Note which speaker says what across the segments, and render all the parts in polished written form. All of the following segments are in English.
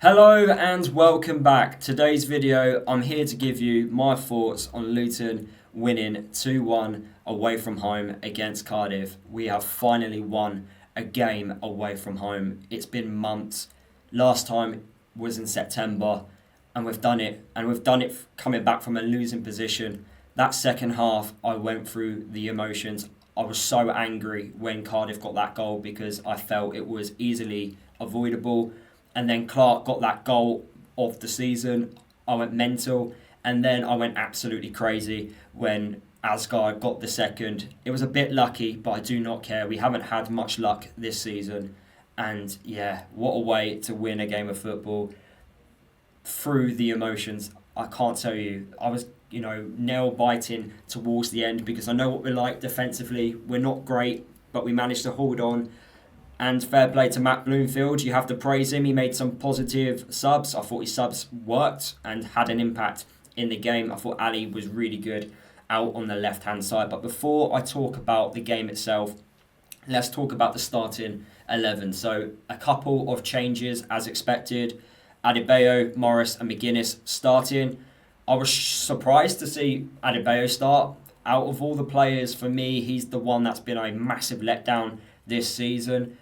Speaker 1: Hello and welcome back. Today's video, I'm here to give you my thoughts on Luton winning 2-1 away from home against Cardiff. We have finally won a game away from home. It's been months. Last time was in September and we've done it. And we've done it coming back from a losing position. That second half, I went through the emotions. I was so angry when Cardiff got that goal because I felt it was easily avoidable. And then Clark got that goal of the season. I went mental. And then I went absolutely crazy when Asgard got the second. It was a bit lucky, but I do not care. We haven't had much luck this season. And yeah, what a way to win a game of football through the emotions. I can't tell you. I was, nail biting towards the end because I know what we're like defensively. We're not great, but we managed to hold on. And fair play to Matt Bloomfield. You have to praise him. He made some positive subs. I thought his subs worked and had an impact in the game. I thought Ali was really good out on the left-hand side. But before I talk about the game itself, let's talk about the starting 11. So a couple of changes as expected. Adebayo, Morris and McGuinness starting. I was surprised to see Adebayo start. Out of all the players, for me, he's the one that's been a massive letdown this season.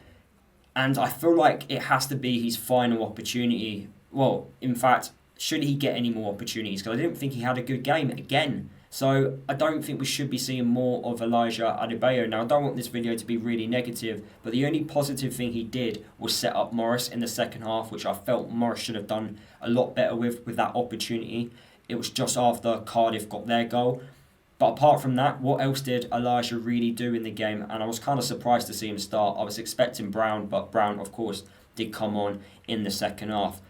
Speaker 1: And I feel like it has to be his final opportunity. Well, in fact, should he get any more opportunities? Because I didn't think he had a good game again. So I don't think we should be seeing more of Elijah Adebayo. Now, I don't want this video to be really negative, but the only positive thing he did was set up Morris in the second half, which I felt Morris should have done a lot better with that opportunity. It was just after Cardiff got their goal. But apart from that, what else did Elijah really do in the game? And I was kind of surprised to see him start. I was expecting Brown, but Brown, of course, did come on in the second half.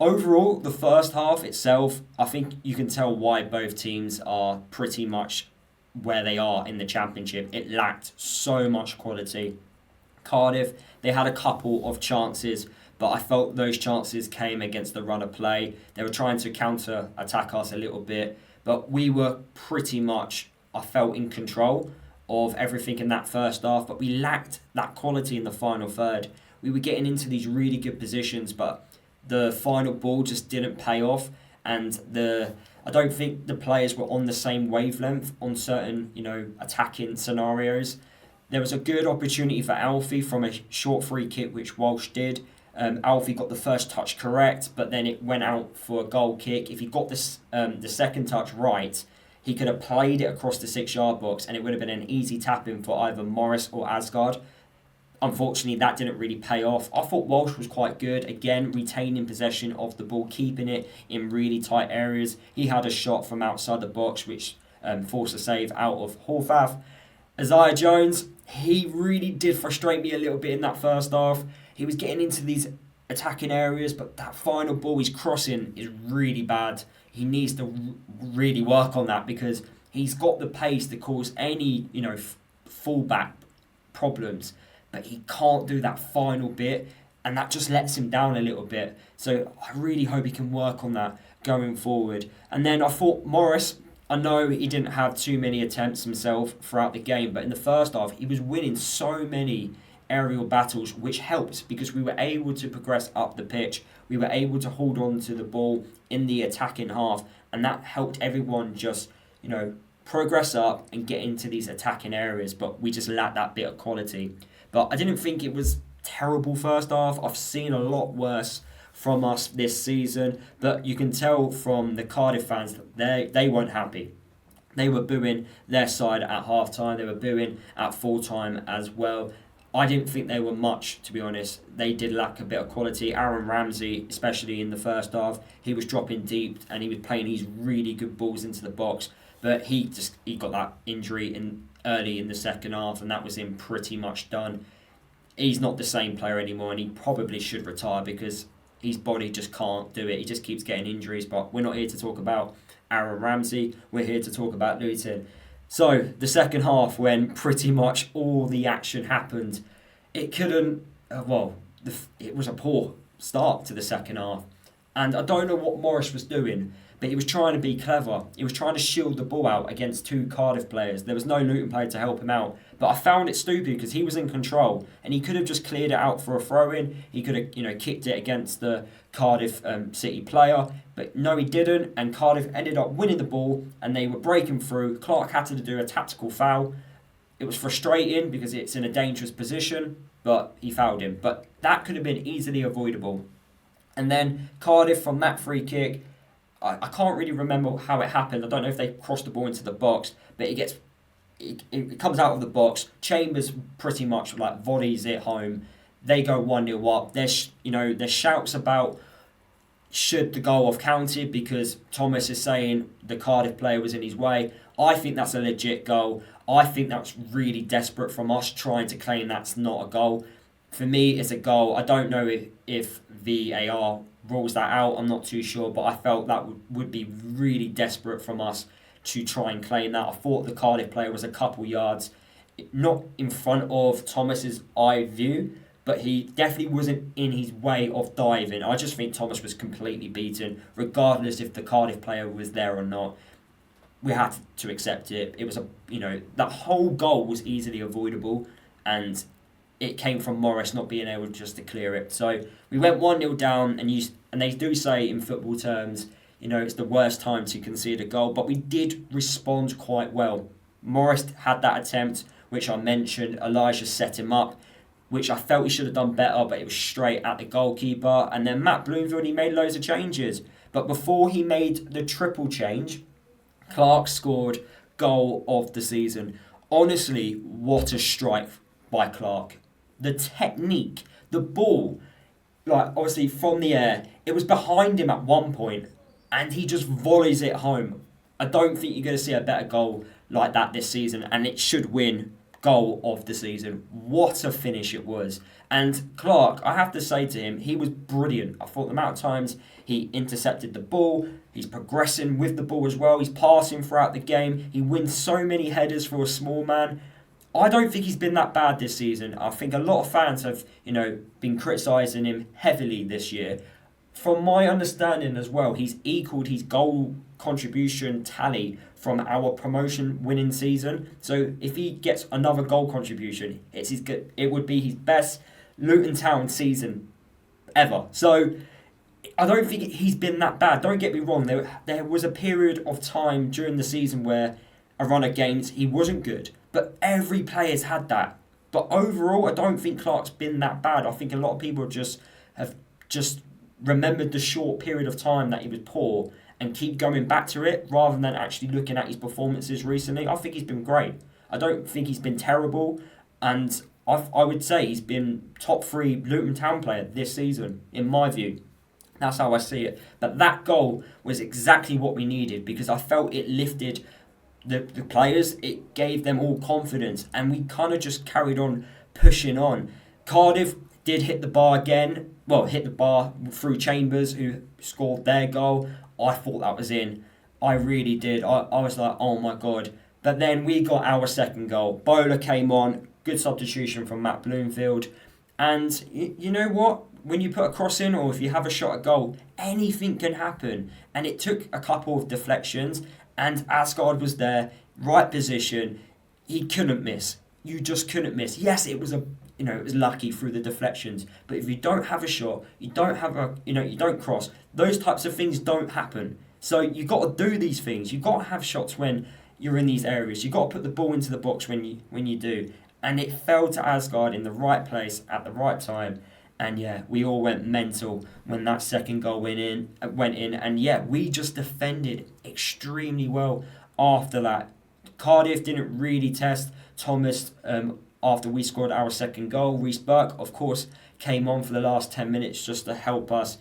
Speaker 1: Overall, the first half itself, I think you can tell why both teams are pretty much where they are in the Championship. It lacked so much quality. Cardiff, they had a couple of chances, but I felt those chances came against the run of play. They were trying to counter-attack us a little bit. But we were pretty much, I felt, in control of everything in that first half. But we lacked that quality in the final third. We were getting into these really good positions, but the final ball just didn't pay off. And I don't think the players were on the same wavelength on certain, attacking scenarios. There was a good opportunity for Alfie from a short free kick, which Walsh did. Alfie got the first touch correct, but then it went out for a goal kick. If he got the second touch right, he could have played it across the 6-yard box and it would have been an easy tap-in for either Morris or Asgard. Unfortunately, that didn't really pay off. I thought Walsh was quite good. Again, retaining possession of the ball, keeping it in really tight areas. He had a shot from outside the box, which forced a save out of Horvath. Isaiah Jones, he really did frustrate me a little bit in that first half. He was getting into these attacking areas, but that final ball he's crossing is really bad. He needs to really work on that because he's got the pace to cause any, fullback problems, but he can't do that final bit, and that just lets him down a little bit. So I really hope he can work on that going forward. And then I thought Morris, I know he didn't have too many attempts himself throughout the game, but in the first half, he was winning so many aerial battles, which helped because we were able to progress up the pitch. We were able to hold on to the ball in the attacking half, and that helped everyone just, progress up and get into these attacking areas, but we just lacked that bit of quality. But I didn't think it was terrible first half. I've seen a lot worse from us this season, but you can tell from the Cardiff fans that they weren't happy. They were booing their side at half-time. They were booing at full-time as well. I didn't think they were much, to be honest. They did lack a bit of quality. Aaron Ramsey, especially in the first half, he was dropping deep and he was playing these really good balls into the box. But he got that injury early in the second half, and that was him pretty much done. He's not the same player anymore, and he probably should retire because his body just can't do it. He just keeps getting injuries. But we're not here to talk about Aaron Ramsey. We're here to talk about Luton. So, the second half, when pretty much all the action happened, it couldn't... it was a poor start to the second half. And I don't know what Morris was doing, but he was trying to be clever. He was trying to shield the ball out against 2 Cardiff players. There was no Luton player to help him out. But I found it stupid because he was in control and he could have just cleared it out for a throw-in. He could have, kicked it against the Cardiff City player. But no, he didn't. And Cardiff ended up winning the ball and they were breaking through. Clark had to do a tactical foul. It was frustrating because it's in a dangerous position, but he fouled him. But that could have been easily avoidable. And then Cardiff from that free kick, I can't really remember how it happened. I don't know if they crossed the ball into the box, but it comes out of the box. Chambers pretty much volleys it home. They go 1-0 up. There's shouts about should the goal have counted because Thomas is saying the Cardiff player was in his way. I think that's a legit goal. I think that's really desperate from us trying to claim that's not a goal. For me, it's a goal. I don't know if VAR rules that out. I'm not too sure, but I felt that would be really desperate from us to try and claim that. I thought the Cardiff player was a couple yards, not in front of Thomas's eye view, but he definitely wasn't in his way of diving. I just think Thomas was completely beaten, regardless if the Cardiff player was there or not. We had to accept it. It was that whole goal was easily avoidable, and it came from Morris not being able just to clear it. So we went 1-0 down, and they do say in football terms, it's the worst time to concede a goal, but we did respond quite well. Morris had that attempt, which I mentioned. Elijah set him up, which I felt he should have done better, but it was straight at the goalkeeper. And then Matt Bloomfield, he made loads of changes. But before he made the triple change, Clark scored goal of the season. Honestly, what a strike by Clark. The technique, the ball, obviously from the air, it was behind him at one point, and he just volleys it home. I don't think you're going to see a better goal like that this season, and it should win goal of the season. What a finish it was. And Clark, I have to say to him, he was brilliant. I thought the amount of times he intercepted the ball, he's progressing with the ball as well, he's passing throughout the game, he wins so many headers for a small man. I don't think he's been that bad this season. I think a lot of fans have, been criticising him heavily this year. From my understanding as well, he's equalled his goal contribution tally from our promotion winning season. So if he gets another goal contribution, it would be his best Luton Town season ever. So I don't think he's been that bad. Don't get me wrong. There was a period of time during the season where a run of games he wasn't good. But every player's had that. But overall, I don't think Clark's been that bad. I think a lot of people have just remembered the short period of time that he was poor and keep going back to it rather than actually looking at his performances recently. I think he's been great. I don't think he's been terrible. And I would say he's been top 3 Luton Town player this season, in my view. That's how I see it. But that goal was exactly what we needed because I felt it lifted the players. It gave them all confidence. And we kind of just carried on pushing on. Cardiff did hit the bar again. Well, hit the bar through Chambers, who scored their goal. I thought that was in. I really did. I was like, oh my God. But then we got our second goal. Bowler came on. Good substitution from Matt Bloomfield. And you know what? When you put a cross in or if you have a shot at goal, anything can happen. And it took a couple of deflections. And Asgard was there, right position. He couldn't miss. You just couldn't miss. Yes, it was it was lucky through the deflections. But if you don't have a shot, you don't have you don't cross. Those types of things don't happen. So you got to do these things. You got to have shots when you're in these areas. You got to put the ball into the box when you do. And it fell to Asgard in the right place at the right time. And yeah, we all went mental when that second goal went in. And yeah, we just defended extremely well after that. Cardiff didn't really test Thomas after we scored our second goal. Reece Burke, of course, came on for the last 10 minutes just to help us,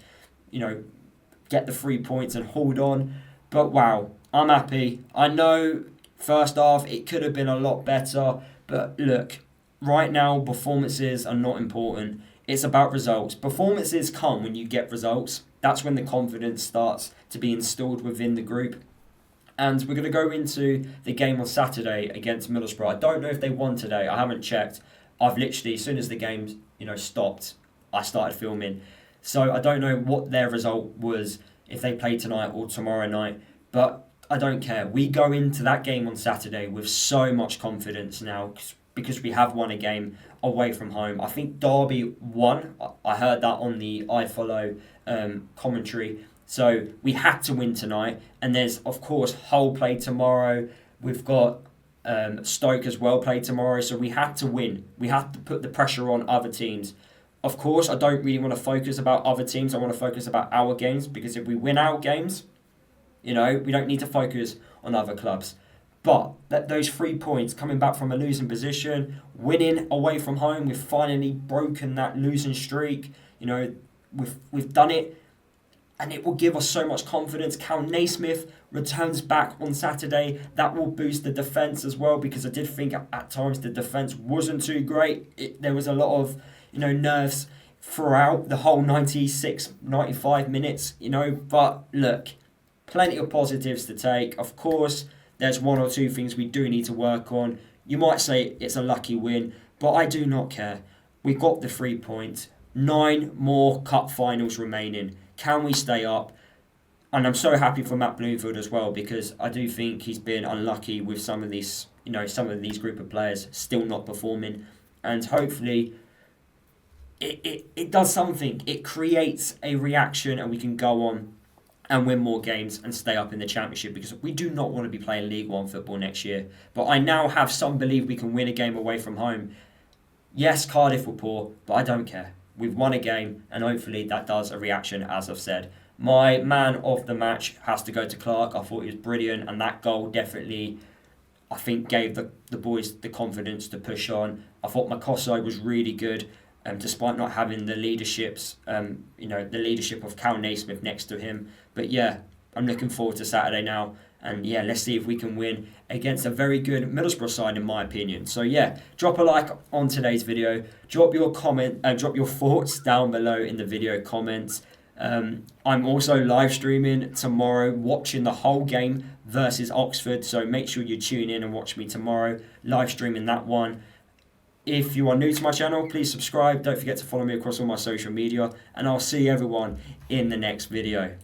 Speaker 1: get the 3 points and hold on. But wow, I'm happy. I know first half it could have been a lot better. But look, right now performances are not important. It's about results. Performances come when you get results. That's when the confidence starts to be installed within the group. And we're going to go into the game on Saturday against Middlesbrough. I don't know if they won today. I haven't checked. I've literally, as soon as the game stopped, I started filming. So I don't know what their result was if they play tonight or tomorrow night, but I don't care. We go into that game on Saturday with so much confidence now because we have won a game away from home. I think Derby won. I heard that on the iFollow commentary. So we had to win tonight. And there's, of course, Hull play tomorrow. We've got Stoke as well play tomorrow. So we had to win. We had to put the pressure on other teams. Of course, I don't really want to focus about other teams. I want to focus about our games, because if we win our games, we don't need to focus on other clubs. But those 3 points coming back from a losing position, winning away from home, we've finally broken that losing streak. We've done it, and it will give us so much confidence. Cal Naismith returns back on Saturday. That will boost the defence as well, because I did think at times the defence wasn't too great. There was a lot of nerves throughout the whole 96, 95 minutes, but look, plenty of positives to take. Of course, there's one or two things we do need to work on. You might say it's a lucky win, but I do not care. We got the 3 points, 9 more cup finals remaining. Can we stay up? And I'm so happy for Matt Bloomfield as well, because I do think he's been unlucky with some of these group of players still not performing, and hopefully it does something. It creates a reaction, and we can go on and win more games and stay up in the Championship, because we do not want to be playing League One football next year. But I now have some belief we can win a game away from home. Yes, Cardiff were poor, but I don't care. We've won a game, and hopefully that does a reaction, as I've said. My man of the match has to go to Clark. I thought he was brilliant, and that goal definitely, I think, gave the boys the confidence to push on. I thought Makoso was really good. Despite not having the leadership of Cal Naismith next to him. But yeah, I'm looking forward to Saturday now. And yeah, let's see if we can win against a very good Middlesbrough side, in my opinion. So yeah, drop a like on today's video. Drop your thoughts down below in the video comments. I'm also live streaming tomorrow, watching the whole game versus Oxford. So make sure you tune in and watch me tomorrow, live streaming that one. If you are new to my channel, please subscribe. Don't forget to follow me across all my social media. And I'll see everyone in the next video.